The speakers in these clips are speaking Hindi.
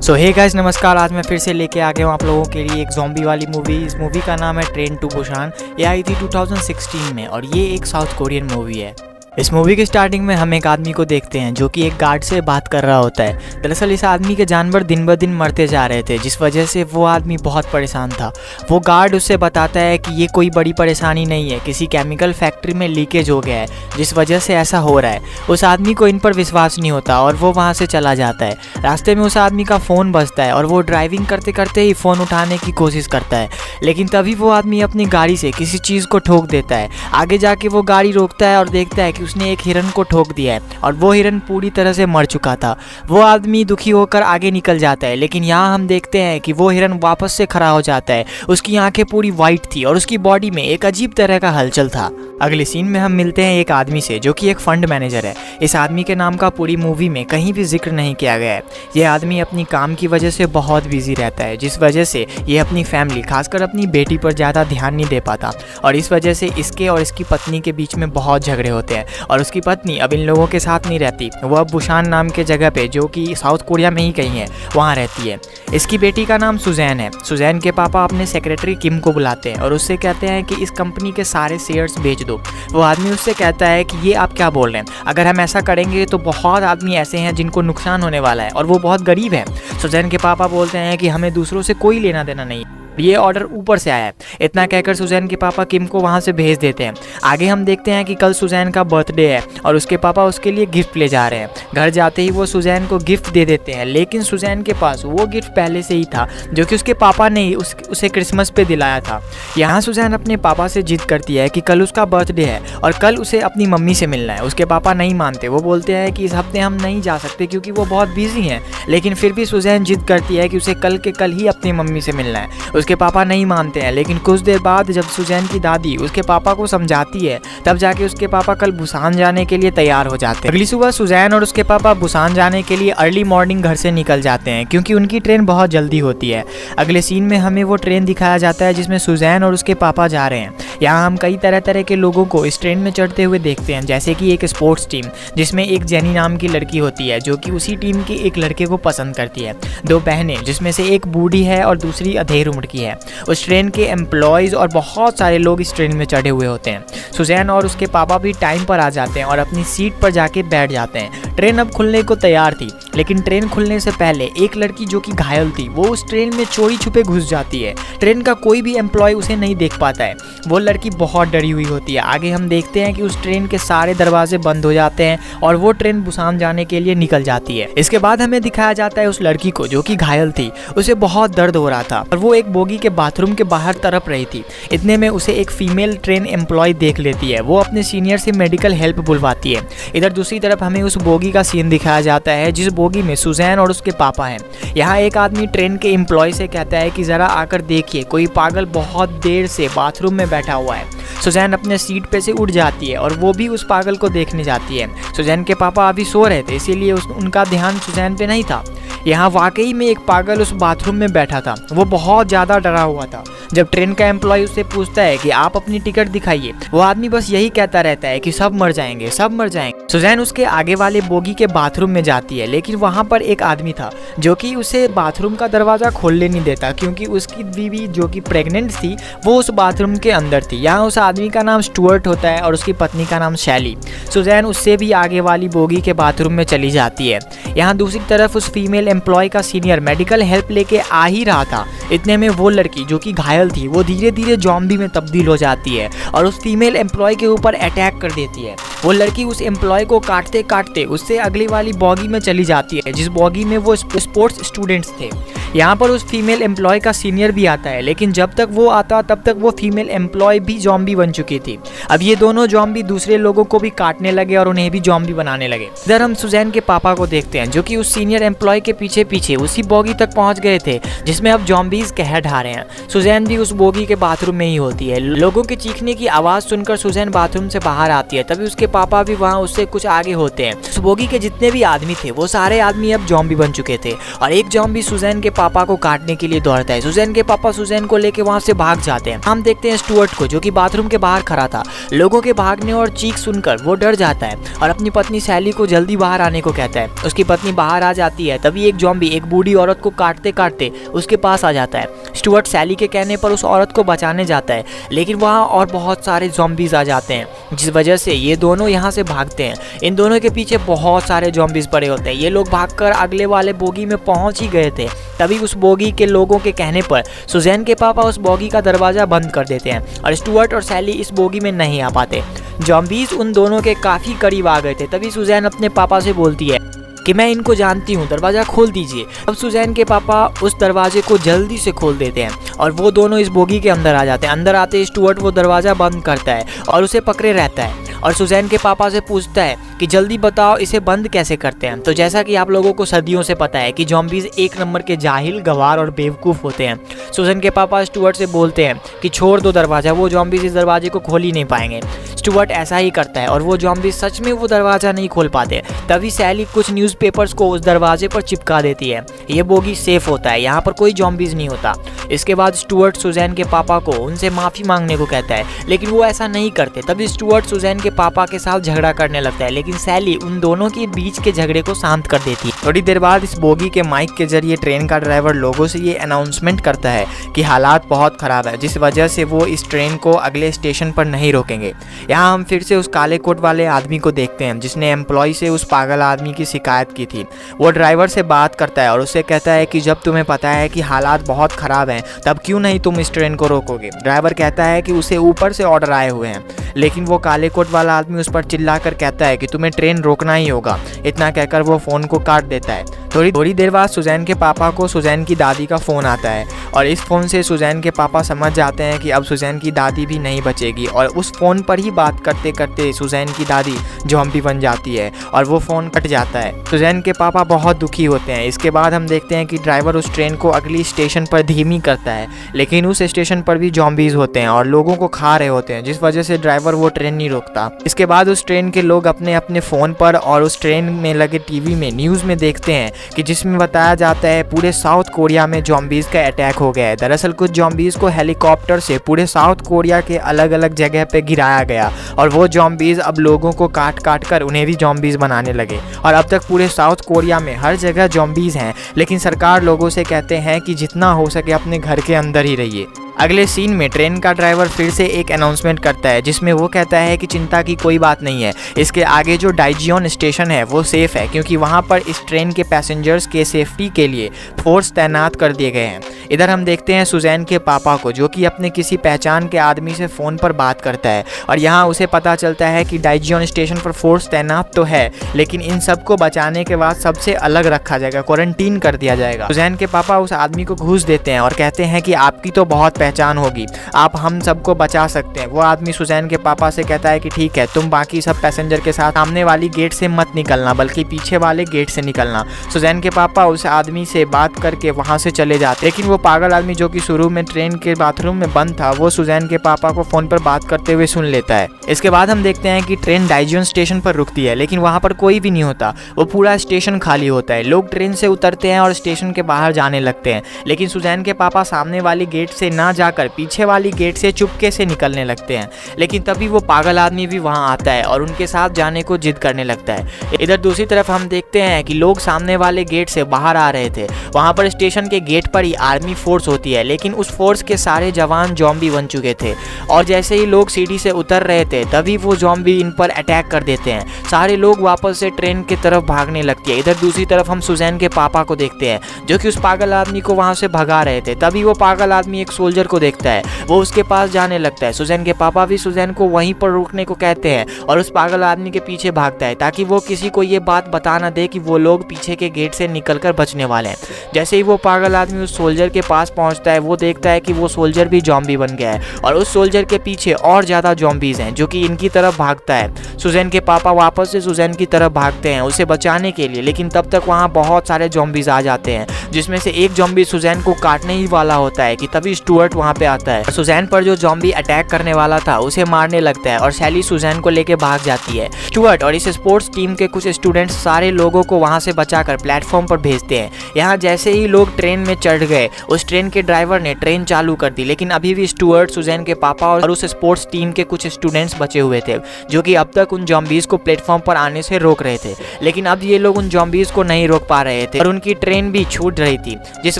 सो हे गाइस नमस्कार। आज मैं फिर से लेके आ गया हूँ आप लोगों के लिए एक ज़ॉम्बी वाली मूवी। इस मूवी का नाम है ट्रेन टू बुसान। ये आई थी 2016 में और ये एक साउथ कोरियन मूवी है। इस मूवी के स्टार्टिंग में हम एक आदमी को देखते हैं जो कि एक गार्ड से बात कर रहा होता है। दरअसल इस आदमी के जानवर दिन ब दिन मरते जा रहे थे, जिस वजह से वो आदमी बहुत परेशान था। वो गार्ड उससे बताता है कि ये कोई बड़ी परेशानी नहीं है, किसी केमिकल फैक्ट्री में लीकेज हो गया है जिस वजह से ऐसा हो रहा है। उस आदमी को इन पर विश्वास नहीं होता और वो वहाँ से चला जाता है। रास्ते में उस आदमी का फ़ोन बजता है और वो ड्राइविंग करते करते ही फ़ोन उठाने की कोशिश करता है, लेकिन तभी वो आदमी अपनी गाड़ी से किसी चीज़ को ठोक देता है। आगे जाके वो गाड़ी रोकता है और देखता है कि उसने एक हिरन को ठोक दिया है और वो हिरन पूरी तरह से मर चुका था। वो आदमी दुखी होकर आगे निकल जाता है, लेकिन यहाँ हम देखते हैं कि वो हिरन वापस से खड़ा हो जाता है। उसकी आंखें पूरी वाइट थी और उसकी बॉडी में एक अजीब तरह का हलचल था। अगले सीन में हम मिलते हैं एक आदमी से जो कि एक फंड मैनेजर है। इस आदमी के नाम का पूरी मूवी में कहीं भी जिक्र नहीं किया गया है। ये आदमी अपनी काम की वजह से बहुत बिजी रहता है, जिस वजह से ये अपनी फैमिली खासकर अपनी बेटी पर ज़्यादा ध्यान नहीं दे पाता और इस वजह से इसके और इसकी पत्नी के बीच में बहुत झगड़े होते हैं और उसकी पत्नी अब इन लोगों के साथ नहीं रहती। वो अब बुसान नाम के जगह पे, जो कि साउथ कोरिया में ही कहीं है, वहाँ रहती है। इसकी बेटी का नाम सुजैन है। सुजैन के पापा अपने सेक्रेटरी किम को बुलाते हैं और उससे कहते हैं कि इस कंपनी के सारे शेयर्स बेच दो। वो आदमी उससे कहता है कि ये आप क्या बोल रहे हैं, अगर हम ऐसा करेंगे तो बहुत आदमी ऐसे हैं जिनको नुकसान होने वाला है और वो बहुत गरीब है। सुजैन के पापा बोलते हैं कि हमें दूसरों से कोई लेना देना नहीं, ये ऑर्डर ऊपर से आया है। इतना कहकर सुजैन के पापा किम को वहाँ से भेज देते हैं। आगे हम देखते हैं कि कल सुजैन का बर्थडे है और उसके पापा उसके लिए गिफ्ट ले जा रहे हैं। घर जाते ही वो सुजैन को गिफ्ट दे देते हैं, लेकिन सुजैन के पास वो गिफ्ट पहले से ही था जो कि उसके पापा ने ही उसे क्रिसमस पे दिलाया था। यहाँ सुजैन अपने पापा से जिद करती है कि कल उसका बर्थडे है और कल उसे अपनी मम्मी से मिलना है। उसके पापा नहीं मानते। वो बोलते हैं कि इस हफ्ते हम नहीं जा सकते क्योंकि वो बहुत बिजी हैं, लेकिन फिर भी सुजैन जिद करती है कि उसे कल के कल ही अपनी मम्मी से मिलना है। उसके पापा नहीं मानते हैं, लेकिन कुछ देर बाद जब सुजैन की दादी उसके पापा को समझाती है तब जाके उसके पापा कल बुसान जाने के लिए तैयार हो जाते हैं। अगली सुबह सुजैन और उसके पापा बुसान जाने के लिए अर्ली मॉर्निंग घर से निकल जाते हैं क्योंकि उनकी ट्रेन बहुत जल्दी होती है। अगले सीन में हमें वो ट्रेन दिखाया जाता है जिसमें सुजैन और उसके पापा जा रहे हैं। यहाँ हम कई तरह तरह के लोगों को इस ट्रेन में चढ़ते हुए देखते हैं, जैसे कि एक स्पोर्ट्स टीम जिसमें एक जेनी नाम की लड़की होती है जो कि उसी टीम के एक लड़के को पसंद करती है। दो बहनें जिसमें से एक बूढ़ी है और दूसरी अधेड़ उम्र की है। उस ट्रेन के एम्प्लॉयज़ और बहुत सारे लोग इस ट्रेन में चढ़े हुए होते हैं। सुजैन और उसके पापा भी टाइम पर आ जाते हैं और अपनी सीट पर जाके बैठ जाते हैं। ट्रेन अब खुलने को तैयार थी, लेकिन ट्रेन खुलने से पहले एक लड़की जो कि घायल थी वो उस ट्रेन में चोरी छुपे घुस जाती है। ट्रेन का कोई भी एम्प्लॉय उसे नहीं देख पाता है। वो लड़की बहुत डरी हुई होती है। आगे हम देखते हैं कि उस ट्रेन के सारे दरवाजे बंद हो जाते हैं और वो ट्रेन बुसान जाने के लिए निकल जाती है। इसके बाद हमें दिखाया जाता है उस लड़की को जो कि घायल थी। उसे बहुत दर्द हो रहा था और वो एक बोगी के बाथरूम के बाहर तड़प रही थी। इतने में उसे एक फीमेल ट्रेन एम्प्लॉय देख लेती है। वो अपने सीनियर से मेडिकल हेल्प बुलवाती है। इधर दूसरी तरफ हमें उस बोगी का सीन दिखाया जाता है जिस बोगी में सुजैन और उसके पापा हैं। यहाँ एक आदमी ट्रेन के एम्प्लॉय से कहता है कि ज़रा आकर देखिए, कोई पागल बहुत देर से बाथरूम में बैठा हुआ है। सुजैन अपने सीट पे से उठ जाती है और वो भी उस पागल को देखने जाती है। सुजैन के पापा अभी सो रहे थे, इसीलिए उनका ध्यान सुजैन पे नहीं था। यहाँ वाकई में एक पागल उस बाथरूम में बैठा था। वो बहुत ज़्यादा डरा हुआ था। जब ट्रेन का एम्प्लॉय उससे पूछता है कि आप अपनी टिकट दिखाइए, वो आदमी बस यही कहता रहता है कि सब मर जाएंगे, सब मर जाएंगे। सुजैन उसके आगे वाले बोगी के बाथरूम में जाती है, लेकिन वहाँ पर एक आदमी था जो कि उसे बाथरूम का दरवाज़ा खोलने नहीं देता क्योंकि उसकी बीवी जो कि प्रेग्नेंट थी वो उस बाथरूम के अंदर थी। यहाँ उस आदमी का नाम स्टुअर्ट होता है और उसकी पत्नी का नाम शैली। सुजैन उससे भी आगे वाली बोगी के बाथरूम में चली जाती है। यहाँ दूसरी तरफ उस फीमेल एम्प्लॉय का सीनियर मेडिकल हेल्प लेके आ ही रहा था। इतने में वो लड़की जो कि घायल थी वो धीरे धीरे ज़ॉम्बी में तब्दील हो जाती है और उस फीमेल एम्प्लॉय के ऊपर अटैक कर देती है। वो लड़की उस एम्प्लॉय को काटते काटते उससे अगली वाली बॉगी में चली जाती है जिस बॉगी में वो स्पोर्ट्स स्टूडेंट्स थे। यहाँ पर उस फीमेल एम्प्लॉय का सीनियर भी आता है, लेकिन जब तक वो आता तब तक वो फीमेल एम्प्लॉय भी ज़ॉम्बी बन चुकी थी। अब ये दोनों ज़ॉम्बी दूसरे लोगों को भी काटने लगे और उन्हें भी ज़ॉम्बी बनाने लगे। इधर हम सुजैन के पापा को देखते हैं जो कि उस सीनियर एम्प्लॉय के पीछे पीछे उसी बॉगी तक पहुंच गए थे जिसमें अब ज़ॉम्बीज कहर ढा रहे हैं। सुजैन भी उस बोगी के बाथरूम में ही होती है। लोगों के चीखने की आवाज़ सुनकर सुजैन बाथरूम से बाहर आती है। तभी उसके पापा भी वहाँ उससे कुछ आगे होते हैं। उस बोगी के जितने भी आदमी थे वो सारे आदमी अब ज़ॉम्बी बन चुके थे और एक ज़ॉम्बी सुजैन के पापा को काटने के लिए दौड़ता है। सुजैन के पापा सुजैन को लेके वहाँ से भाग जाते हैं। हम देखते हैं स्टुअर्ट को, जो कि बाथरूम के बाहर खड़ा था। लोगों के भागने और चीख सुनकर वो डर जाता है और अपनी पत्नी सैली को जल्दी बाहर आने को कहता है। उसकी पत्नी बाहर आ जाती है, तभी एक ज़ॉम्बी एक बूढ़ी औरत को काटते काटते उसके पास आ जाता है। स्टुअर्ट सैली के कहने पर उस औरत को बचाने जाता है, लेकिन वहाँ और बहुत सारे ज़ॉम्बीज़ आ जाते हैं, जिस वजह से ये दोनों यहाँ से भागते हैं। इन दोनों के पीछे बहुत सारे ज़ॉम्बीज़ पड़े होते हैं। ये लोग भागकर अगले वाले बोगी में पहुँच ही गए थे। तभी उस बोगी के लोगों के कहने पर सुजैन के पापा उस बोगी का दरवाज़ा बंद कर देते हैं और स्टुअर्ट और सैली इस बोगी में नहीं आ पाते। ज़ॉम्बीज़ उन दोनों के काफ़ी करीब आ गए थे। तभी सुजैन अपने पापा से बोलती है कि मैं इनको जानती हूँ, दरवाज़ा खोल दीजिए। अब सुजैन के पापा उस दरवाजे को जल्दी से खोल देते हैं और वो दोनों इस बोगी के अंदर आ जाते हैं। अंदर आते ही स्टुअर्ट वो दरवाज़ा बंद करता है और उसे पकड़े रहता है और सुजैन के पापा से पूछता है कि जल्दी बताओ इसे बंद कैसे करते हैं। तो जैसा कि आप लोगों को सदियों से पता है कि ज़ॉम्बीज़ एक नंबर के जाहिल, गवार और बेवकूफ़ होते हैं। सुजैन के पापा स्टुअर्ट से बोलते हैं कि छोड़ दो दरवाज़ा, वो ज़ॉम्बीज़ इस दरवाजे को खोल ही नहीं पाएंगे। स्टुअर्ट ऐसा ही करता है और वो ज़ॉम्बीज़ सच में वो दरवाज़ा नहीं खोल पाते। तभी सैली कुछ न्यूज़पेपर्स को उस दरवाजे पर चिपका देती है। ये बोगी सेफ होता है, यहाँ पर कोई ज़ॉम्बीज़ नहीं होता। इसके बाद स्टुअर्ट सुजैन के पापा को उनसे माफ़ी मांगने को कहता है, लेकिन वो ऐसा नहीं करते। तभी स्टुअर्ट सुजैन के पापा के साथ झगड़ा करने लगता है, लेकिन सैली उन दोनों के बीच के झगड़े को शांत कर देती है। थोड़ी देर बाद इस बोगी के माइक के जरिए ट्रेन का ड्राइवर लोगों से ये अनाउंसमेंट करता है कि हालात बहुत ख़राब है, जिस वजह से वो इस ट्रेन को अगले स्टेशन पर नहीं रोकेंगे। यहाँ हम फिर से उस काले कोट वाले आदमी को देखते हैं जिसने एम्प्लॉय से उस पागल आदमी की शिकायत की थी। वो ड्राइवर से बात करता है और उससे कहता है कि जब तुम्हें पता है कि हालात बहुत ख़राब हैं, तब क्यों नहीं तुम इस ट्रेन को रोकोगे। ड्राइवर कहता है कि उसे ऊपर से ऑर्डर आए हुए हैं, लेकिन वो काले कोट वाला आदमी उस पर चिल्लाकर कहता है कि तुम्हें ट्रेन रोकना ही होगा। इतना कहकर वो फ़ोन को काट देता है। थोड़ी देर बाद सुजैन के पापा को सुजैन की दादी का फ़ोन आता है और इस फ़ोन से सुजैन के पापा समझ जाते हैं कि अब सुजैन की दादी भी नहीं बचेगी और उस फ़ोन पर ही बात करते करते सुजैन की दादी ज़ॉम्बी बन जाती है और वो फ़ोन कट जाता है। सुजैन के पापा बहुत दुखी होते हैं। इसके बाद हम देखते हैं कि ड्राइवर उस ट्रेन को अगली स्टेशन पर धीमी करता है, लेकिन उस स्टेशन पर भी ज़ॉम्बीज़ होते हैं और लोगों को खा रहे होते हैं, जिस वजह से ड्राइवर वो ट्रेन नहीं रोकता। इसके बाद उस ट्रेन के लोग अपने अपने फ़ोन पर और उस ट्रेन में लगे टीवी में न्यूज़ में देखते हैं कि जिसमें बताया जाता है पूरे साउथ कोरिया में ज़ॉम्बीज़ का अटैक हो गया है। दरअसल कुछ ज़ॉम्बीज़ को हेलीकॉप्टर से पूरे साउथ कोरिया के अलग अलग जगह पे गिराया गया और वो ज़ॉम्बीज़ अब लोगों को काट काट कर उन्हें भी ज़ॉम्बीज़ बनाने लगे और अब तक पूरे साउथ कोरिया में हर जगह ज़ॉम्बीज़ हैं। लेकिन सरकार लोगों से कहते हैं कि जितना हो सके अपने घर के अंदर ही रहिए। अगले सीन में ट्रेन का ड्राइवर फिर से एक अनाउंसमेंट करता है जिसमें वो कहता है कि चिंता की कोई बात नहीं है, इसके आगे जो डाइजियन स्टेशन है वो सेफ़ है, क्योंकि वहाँ पर इस ट्रेन के पैसेंजर्स के सेफ्टी के लिए फोर्स तैनात कर दिए गए हैं। इधर हम देखते हैं सुजैन के पापा को, जो कि अपने किसी पहचान के आदमी से फ़ोन पर बात करता है और यहाँ उसे पता चलता है कि डाइजियन स्टेशन पर फोर्स तैनात तो है, लेकिन इन सबको बचाने के बाद सबसे अलग रखा जाएगा, क्वारंटीन कर दिया जाएगा। सुजैन के पापा उस आदमी को घूस देते हैं और कहते हैं कि आपकी तो बहुत पहचान होगी, आप हम सबको बचा सकते हैं। वो आदमी सुजैन के पापा से कहता है कि ठीक है, तुम बाकी सब पैसेंजर के साथ सामने वाली गेट से मत निकलना, बल्कि पीछे वाले गेट से निकलना। सुजैन के पापा उस आदमी से बात करके वहाँ से चले जाते, लेकिन वो पागल आदमी जो कि शुरू में ट्रेन के बाथरूम में बंद था, वो सुजैन के पापा को फ़ोन पर बात करते हुए सुन लेता है। इसके बाद हम देखते हैं कि ट्रेन डाइजियन स्टेशन पर रुकती है, लेकिन वहाँ पर कोई भी नहीं होता, वो पूरा स्टेशन खाली होता है। लोग ट्रेन से उतरते हैं और स्टेशन के बाहर जाने लगते हैं, लेकिन सुजैन के पापा सामने वाली गेट से ना जाकर पीछे वाली गेट से चुपके से निकलने लगते हैं। लेकिन तभी वो पागल आदमी भी वहाँ आता है और उनके साथ जाने को जिद करने लगता है। इधर दूसरी तरफ हम देखते हैं कि लोग सामने वाले गेट से बाहर आ रहे थे। वहाँ पर स्टेशन के गेट पर ही आर्मी फोर्स होती है, लेकिन उस फोर्स के सारे जवान ज़ॉम्बी बन चुके थे और जैसे ही लोग सीढ़ी से उतर रहे थे तभी वो ज़ॉम्बी इन पर अटैक कर देते हैं। सारे लोग वापस से ट्रेन की तरफ भागने लगती है। इधर दूसरी तरफ हम सुजैन के पापा को देखते हैं, जो कि उस पागल आदमी को वहाँ से भगा रहे थे। तभी वो पागल आदमी एक सोल्जर को देखता है, वो उसके पास जाने लगता है। सुजैन के पापा भी सुजैन को वहीं पर रुकने को कहते हैं और उस पागल आदमी के पीछे भागता है, ताकि वो किसी को ये बात बता ना दे कि वो लोग पीछे के गेट से निकलकर बचने वाले हैं। जैसे ही वो पागल आदमी उस सोल्जर के पास पहुंचता है वो देखता है कि वो सोल्जर भी जॉम्बी बन गया है और उस सोल्जर के पीछे और ज़्यादा जॉम्बीज हैं जो कि इनकी तरफ भागता है। सुजैन के पापा वापस से सुजैन की तरफ भागते हैं उसे बचाने के लिए, लेकिन तब तक वहाँ बहुत सारे जॉम्बीज आ जाते हैं जिसमें से एक जॉम्बी सुजैन को काटने ही वाला होता है कि तभी स्टुअर्ट वहाँ पे आता है। सुजैन पर जो जॉम्बी अटैक करने वाला था उसे मारने लगता है और सैली सुजैन को लेके भाग जाती है। स्टुअर्ट और इस स्पोर्ट्स टीम के कुछ स्टूडेंट्स सारे लोगों को वहाँ से बचाकर प्लेटफॉर्म पर भेजते हैं। यहाँ जैसे ही लोग ट्रेन में चढ़ गए उस ट्रेन के ड्राइवर ने ट्रेन चालू कर दी, लेकिन अभी भी स्टुअर्ट, सुजैन के पापा और उस स्पोर्ट्स टीम के कुछ स्टूडेंट्स बचे हुए थे जो कि अब तक उन जॉम्बीज को प्लेटफॉर्म पर आने से रोक रहे थे। लेकिन अब ये लोग उन जॉम्बीज को नहीं रोक पा रहे थे और उनकी ट्रेन भी छूट रही थी, जिस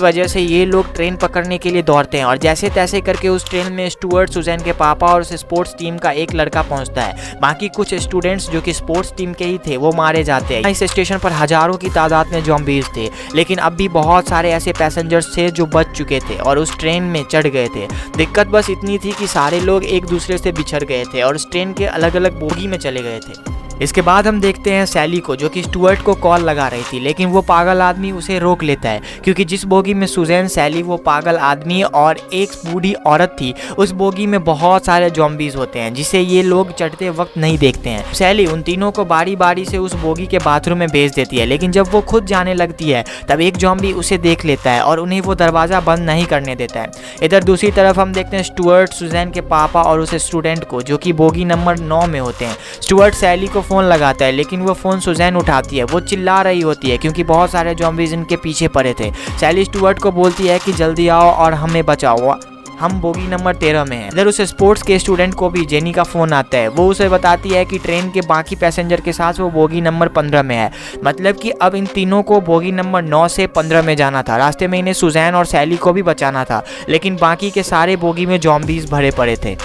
वजह से ये लोग ट्रेन पकड़ने के लिए दौड़ते हैं और जैसे तैसे करके उस ट्रेन में स्टुअर्ट, सुजैन के पापा और उस स्पोर्ट्स टीम का एक लड़का पहुंचता है। बाकी कुछ स्टूडेंट्स जो कि स्पोर्ट्स टीम के ही थे वो मारे जाते हैं। इस स्टेशन पर हजारों की तादाद में जॉम्बीज थे, लेकिन अब भी बहुत सारे ऐसे पैसेंजर्स थे जो बच चुके थे और उस ट्रेन में चढ़ गए थे। दिक्कत बस इतनी थी कि सारे लोग एक दूसरे से बिछड़ गए थे और उस ट्रेन के अलग अलग बोगी में चले गए थे। इसके बाद हम देखते हैं सैली को जो कि स्टुअर्ट को कॉल लगा रही थी, लेकिन वो पागल आदमी उसे रोक लेता है क्योंकि जिस बोगी में सुजैन, सैली, वो पागल आदमी और एक बूढ़ी औरत थी उस बोगी में बहुत सारे जॉम्बीज होते हैं जिसे ये लोग चढ़ते वक्त नहीं देखते हैं। सैली उन तीनों को बारी बारी से उस बोगी के बाथरूम में भेज देती है, लेकिन जब वो खुद जाने लगती है तब एक जॉम्बी उसे देख लेता है और उन्हें वो दरवाज़ा बंद नहीं करने देता है। इधर दूसरी तरफ हम देखते हैं स्टुअर्ट, सुजैन के पापा और उस स्टूडेंट को जो कि बोगी नंबर 9 में होते हैं। स्टुअर्ट सैली को फ़ोन लगाता है, लेकिन वो फ़ोन सुजैन उठाती है। वो चिल्ला रही होती है क्योंकि बहुत सारे जॉम्बीज इनके पीछे पड़े थे। सैली स्टुअर्ट को बोलती है कि जल्दी आओ और हमें बचाओ, हम बोगी नंबर 13 में हैं। इधर उस स्पोर्ट्स के स्टूडेंट को भी जेनी का फ़ोन आता है। वो उसे बताती है कि ट्रेन के बाकी पैसेंजर के साथ वो बोगी नंबर 15 में है, मतलब कि अब इन तीनों को बोगी नंबर 9 से 15 में जाना था। रास्ते में इन्हें सुजैन और सैली को भी बचाना था, लेकिन बाकी के सारे बोगी में जॉम्बीज भरे पड़े थे।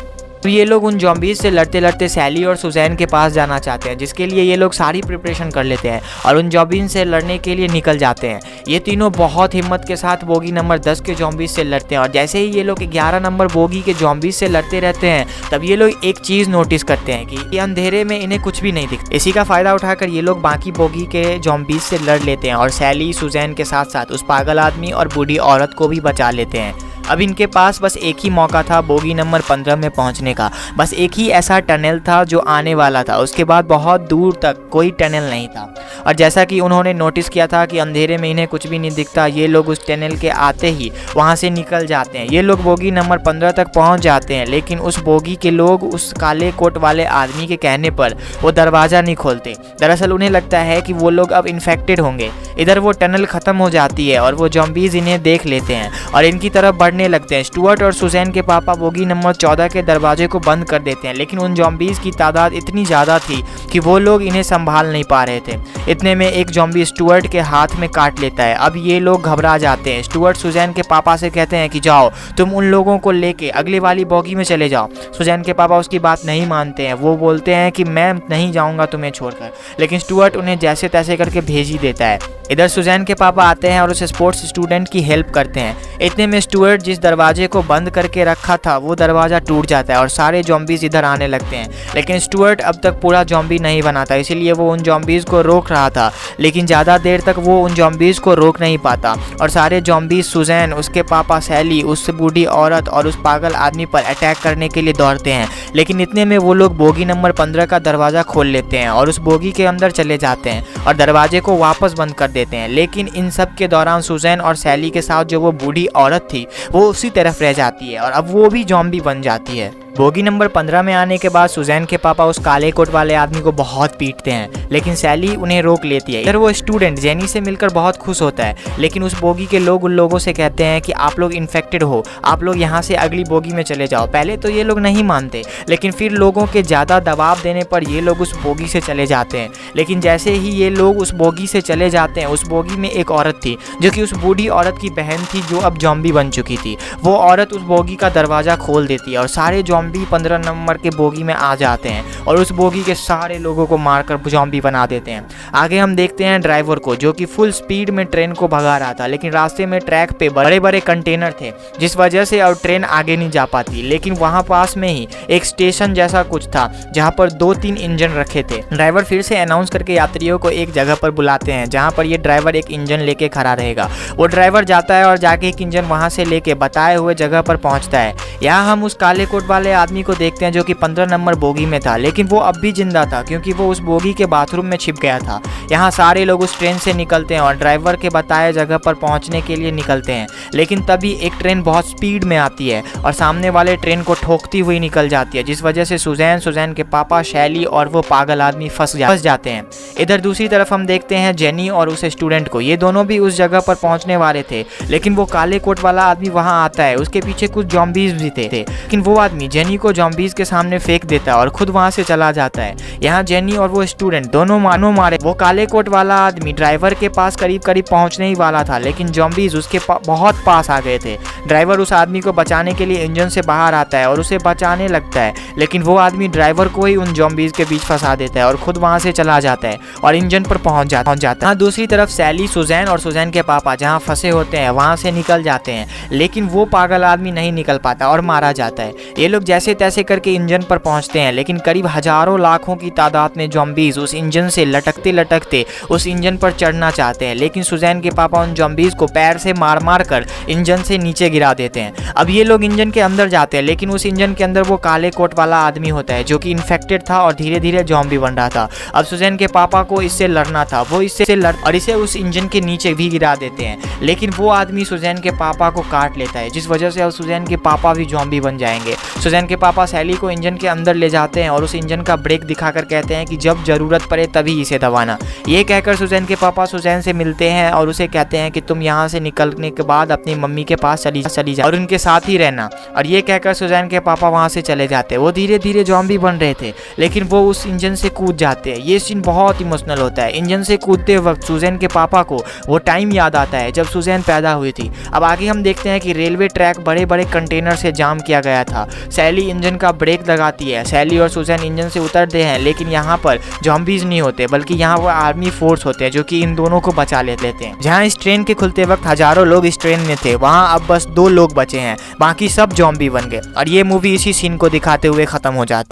तो ये लोग उन जॉम्बीज से लड़ते लड़ते सैली और सुजैन के पास जाना चाहते हैं, जिसके लिए ये लोग सारी प्रिपरेशन कर लेते हैं और उन जॉम्बीज से लड़ने के लिए निकल जाते हैं। ये तीनों बहुत हिम्मत के साथ बोगी नंबर 10 के जॉम्बीज से लड़ते हैं और जैसे ही ये लोग 11 नंबर बोगी के जॉम्बीज से लड़ते रहते हैं तब ये लोग एक चीज़ नोटिस करते हैं कि ये अंधेरे में इन्हें कुछ भी नहीं दिखता। इसी का फ़ायदा उठाकर ये लोग बाकी बोगी के जॉम्बीज से लड़ लेते हैं और सैली, सुजैन के साथ साथ उस पागल आदमी और बूढ़ी औरत को भी बचा लेते हैं। अब इनके पास बस एक ही मौका था बोगी नंबर 15 में पहुंचने का। बस एक ही ऐसा टनल था जो आने वाला था, उसके बाद बहुत दूर तक कोई टनल नहीं था। और जैसा कि उन्होंने नोटिस किया था कि अंधेरे में इन्हें कुछ भी नहीं दिखता, ये लोग उस टनल के आते ही वहां से निकल जाते हैं। ये लोग बोगी नंबर 15 तक पहुंच जाते हैं, लेकिन उस बोगी के लोग उस काले कोट वाले आदमी के कहने पर वो दरवाज़ा नहीं खोलते। दरअसल उन्हें लगता है कि वो लोग अब इन्फेक्टेड होंगे। इधर वो टनल ख़त्म हो जाती है और वो जॉम्बीज इन्हें देख लेते हैं और इनकी तरफ बढ़ने लगते हैं। स्टुअर्ट और सुजैन के पापा बोगी नंबर 14 के दरवाजे को बंद कर देते हैं, लेकिन उन जॉम्बीज की तादाद इतनी ज़्यादा थी कि वो लोग इन्हें संभाल नहीं पा रहे थे। इतने में एक जॉम्बी स्टुअर्ट के हाथ में काट लेता है। अब ये लोग घबरा जाते हैं। स्टुअर्ट सुजैन के पापा से कहते हैं कि जाओ तुम उन लोगों को लेके अगले वाली बोगी में चले जाओ। सुजैन के पापा उसकी बात नहीं मानते हैं। वो बोलते हैं कि मैं नहीं जाऊँगा तुम्हें छोड़कर, लेकिन स्टुअर्ट उन्हें जैसे तैसे करके भेज ही देता है। इधर सुजैन के पापा आते हैं और उस स्पोर्ट्स स्टूडेंट की हेल्प करते हैं। इतने में स्टुअर्ट जिस दरवाजे को बंद करके रखा था वो दरवाज़ा टूट जाता है और सारे जॉम्बीज इधर आने लगते हैं। लेकिन स्टुअर्ट अब तक पूरा जॉम्बी नहीं बना था, इसीलिए वो उन जॉम्बीज को रोक रहा था, लेकिन ज़्यादा देर तक वो उन जॉम्बीज को रोक नहीं पाता और सारे जॉम्बीज सुजैन, उसके पापा सैली, उस बूढ़ी औरत और उस पागल आदमी पर अटैक करने के लिए दौड़ते हैं। लेकिन इतने में वो लोग बोगी नंबर 15 का दरवाज़ा खोल लेते हैं और उस बोगी के अंदर चले जाते हैं और दरवाजे को वापस बंद कर देते हैं। लेकिन इन सब के दौरान सुजैन और सैली के साथ जो वो बूढ़ी औरत थी वो उसी तरफ रह जाती है और अब वो भी जॉम्बी बन जाती है। बोगी नंबर 15 में आने के बाद सुजैन के पापा उस काले कोट वाले आदमी को बहुत पीटते हैं, लेकिन सैली उन्हें रोक लेती है। इधर वो स्टूडेंट जेनी से मिलकर बहुत खुश होता है, लेकिन उस बोगी के लोग उन लोगों से कहते हैं कि आप लोग इन्फेक्टेड हो, आप लोग यहाँ से अगली बोगी में चले जाओ। पहले तो ये लोग नहीं मानते, लेकिन फिर लोगों के ज़्यादा दबाव देने पर ये लोग उस बोगी से चले जाते हैं। लेकिन जैसे ही ये लोग उस बोगी से चले जाते हैं, उस बोगी में एक औरत थी जो कि उस बूढ़ी औरत की बहन थी जो अब जॉम्बी बन चुकी थी। वो औरत उस बोगी का दरवाज़ा खोल देती है और सारे जॉम्बी 15 नंबर के बोगी में आ जाते हैं और उस बोगी के सारे लोगों को मारकर जॉम्बी बना देते हैं। आगे हम देखते हैं ड्राइवर को, जो कि फुल स्पीड में ट्रेन को भगा रहा था, लेकिन रास्ते में ट्रैक पे बड़े बड़े कंटेनर थे जिस वजह से अब ट्रेन आगे नहीं जा पाती। लेकिन वहाँ पास में ही एक स्टेशन जैसा कुछ था जहाँ पर 2-3 इंजन रखे थे। ड्राइवर फिर से अनाउंस करके यात्रियों को एक जगह पर बुलाते हैं जहाँ पर ये ड्राइवर एक इंजन लेके खड़ा रहेगा। वो ड्राइवर जाता है और जाके एक इंजन वहाँ से लेके बताए हुए जगह पर पहुँचता है। यहाँ हम उस काले कोट वाले आदमी को देखते हैं जो कि 15 नंबर बोगी में था, लेकिन वो अब भी जिंदा था क्योंकि वो उस बोगी के बाथरूम में छिप गया था। यहाँ सारे लोग उस ट्रेन से निकलते हैं और ड्राइवर के बताए जगह पर पहुँचने के लिए निकलते हैं। लेकिन तभी एक ट्रेन बहुत स्पीड में आती है और सामने वाले ट्रेन को ठोकती हुई निकल जाती है, जिस वजह से सुजैन के पापा, शैली और वो पागल आदमी फंस जाते हैं। इधर दूसरी तरफ हम देखते हैं जेनी और उस स्टूडेंट को। ये दोनों भी उस जगह पर पहुंचने वाले थे, लेकिन वो काले कोट वाला आदमी वहां आता है। उसके पीछे कुछ जॉम्बीज भी थे, लेकिन वो आदमी जेनी को जॉम्बीज के सामने फेंक देता है और खुद वहां से चला जाता है। यहाँ जेनी और वो स्टूडेंट दोनों मानो मारे। वो काले कोट वाला आदमी ड्राइवर के पास करीब पहुंचने ही वाला था, लेकिन जॉम्बीज उसके बहुत पास आ गए थे। ड्राइवर उस आदमी को बचाने के लिए इंजन से बाहर आता है और उसे बचाने लगता है, लेकिन वो आदमी ड्राइवर को ही उन जॉम्बीज के बीच फंसा देता है और खुद वहां से चला जाता है और इंजन पर पहुंच जाता है। दूसरी तरफ सैली, सुजैन और सुजैन के पापा जहां फंसे होते हैं वहां से निकल जाते हैं, लेकिन वो पागल आदमी नहीं निकल पाता और मारा जाता है। ये लोग जैसे तैसे करके इंजन पर पहुंचते हैं, लेकिन करीब हजारों लाखों की तादाद में जॉम्बीज उस इंजन से लटकते लटकते उस इंजन पर चढ़ना चाहते हैं, लेकिन सुजैन के पापा उन जॉम्बीज को पैर से मार कर इंजन से नीचे गिरा देते हैं। अब ये लोग इंजन के अंदर जाते हैं, लेकिन उस इंजन के अंदर वो काले कोट वाला आदमी होता है जो कि इन्फेक्टेड था और धीरे धीरे जॉम्बी बन रहा था। अब सुजैन के पापा को इससे लड़ना था, वो इससे लड़ और इसे उस इंजन के नीचे भी गिरा देते हैं, लेकिन वो आदमी सुजैन के पापा को काट लेता है, जिस वजह से अब सुजैन के पापा भी जॉम्बी बन जाएंगे। सुजैन के पापा सैली को इंजन के अंदर ले जाते हैं और उस इंजन का ब्रेक दिखाकर कहते हैं कि जब जरूरत पड़े तभी इसे दबाना। ये कहकर सुजैन के पापा सुजैन से मिलते हैं और उसे कहते हैं कि तुम यहाँ से निकलने के बाद अपनी मम्मी के पास चली जा और उनके साथ ही रहना। और ये कहकर सुजैन के पापा वहाँ से चले जाते हैं। वो धीरे धीरे जॉम्बी बन रहे थे, लेकिन वो उस इंजन से कूद जाते हैं। ये सीन बहुत इमोशनल होता है। इंजन से कूदते वक्त सुजैन के पापा को वो टाइम याद आता है जब सुजैन पैदा हुई थी। अब आगे हम देखते हैं कि रेलवे ट्रैक बड़े बड़े कंटेनर से जाम किया गया था। सैली इंजन का ब्रेक लगाती है। सैली और सुजैन इंजन से उतरते हैं, लेकिन यहाँ पर जॉम्बीज नहीं होते, बल्कि यहाँ वो आर्मी फोर्स होते हैं जो कि इन दोनों को बचा लेते हैं। जहाँ इस ट्रेन के खुलते वक्त हजारों लोग इस ट्रेन में थे, वहाँ अब बस 2 लोग बचे हैं, बाकी सब जॉम्बी बन गए। और ये मूवी इसी सीन को दिखाते हुए खत्म हो जाती है।